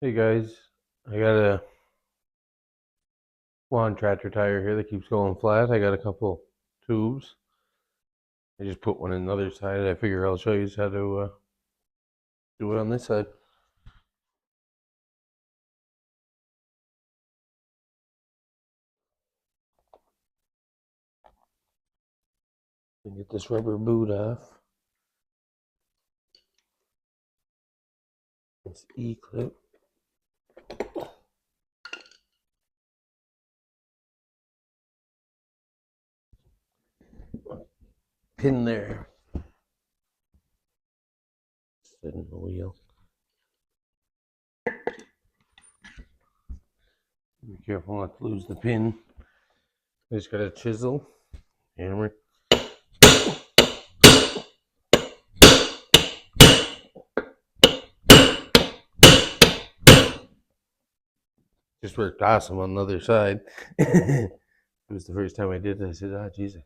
Hey guys, I got a lawn tractor tire here that keeps going flat. I got a couple tubes. I just put one on the other side. I figure I'll show you how to do it on this side. Get this rubber boot off. This E-clip. Pin there. Set in the wheel. Be careful not to lose the pin. I just got a chisel, hammer. Just worked awesome on the other side. It was the first time I did it. I said, "Ah, geez."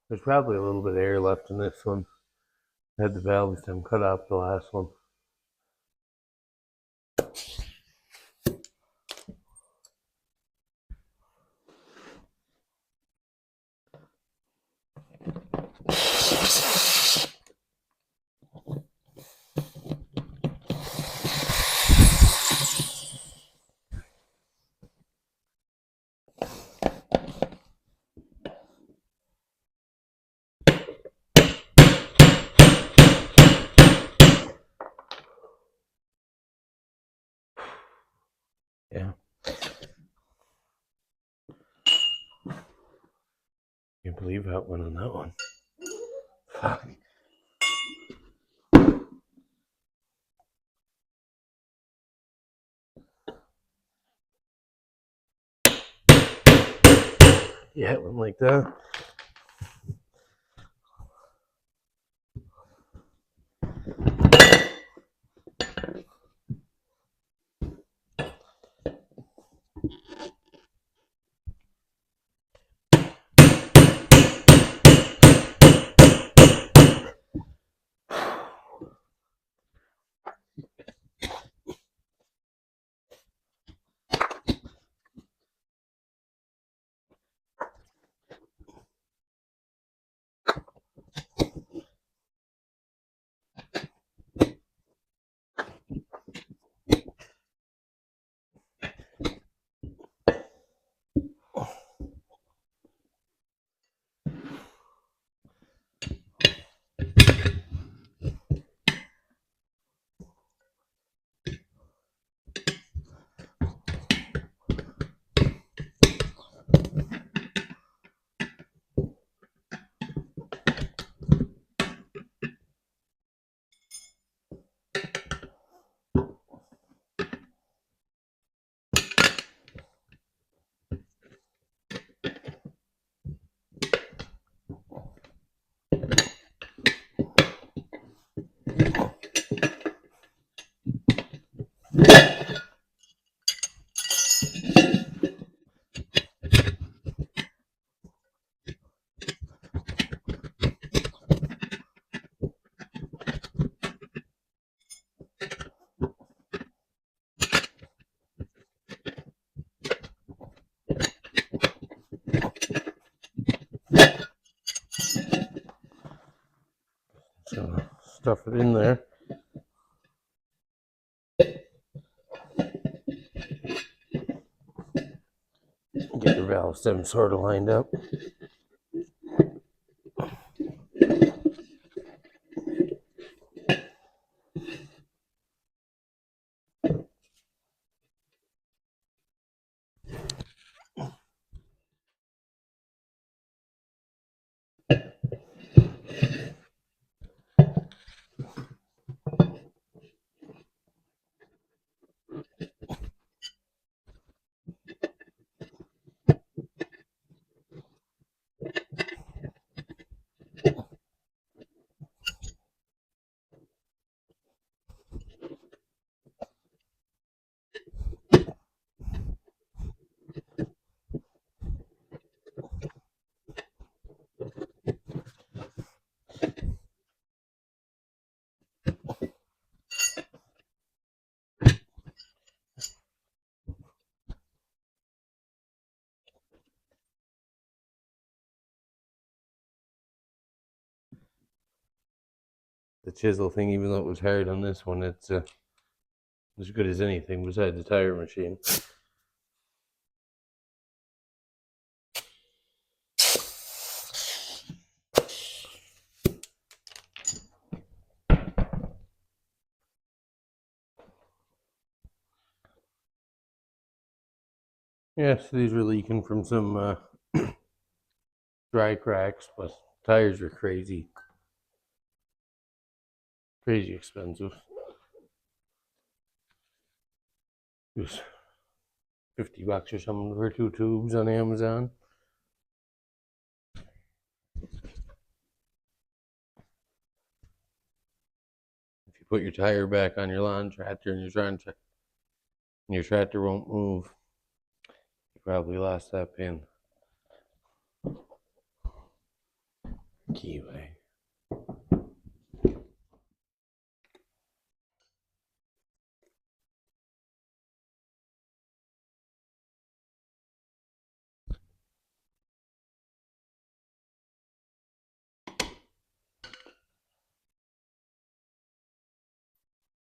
There's probably a little bit of air left in this one. I had the valve stem cut off the last one. Yeah. Can't believe how it went on that one. Fuck. Yeah, it went like that. So stuff it in there. Get your valve stem sort of lined up. the chisel thing, even though it was hard on this one, it's as good as anything besides the tire machine. Yes, these are leaking from some dry cracks, but tires are crazy expensive. It was $50 or something for 2 tubes on Amazon. If you put your tire back on your lawn tractor and your tractor won't move, you probably lost that pin. Keyway.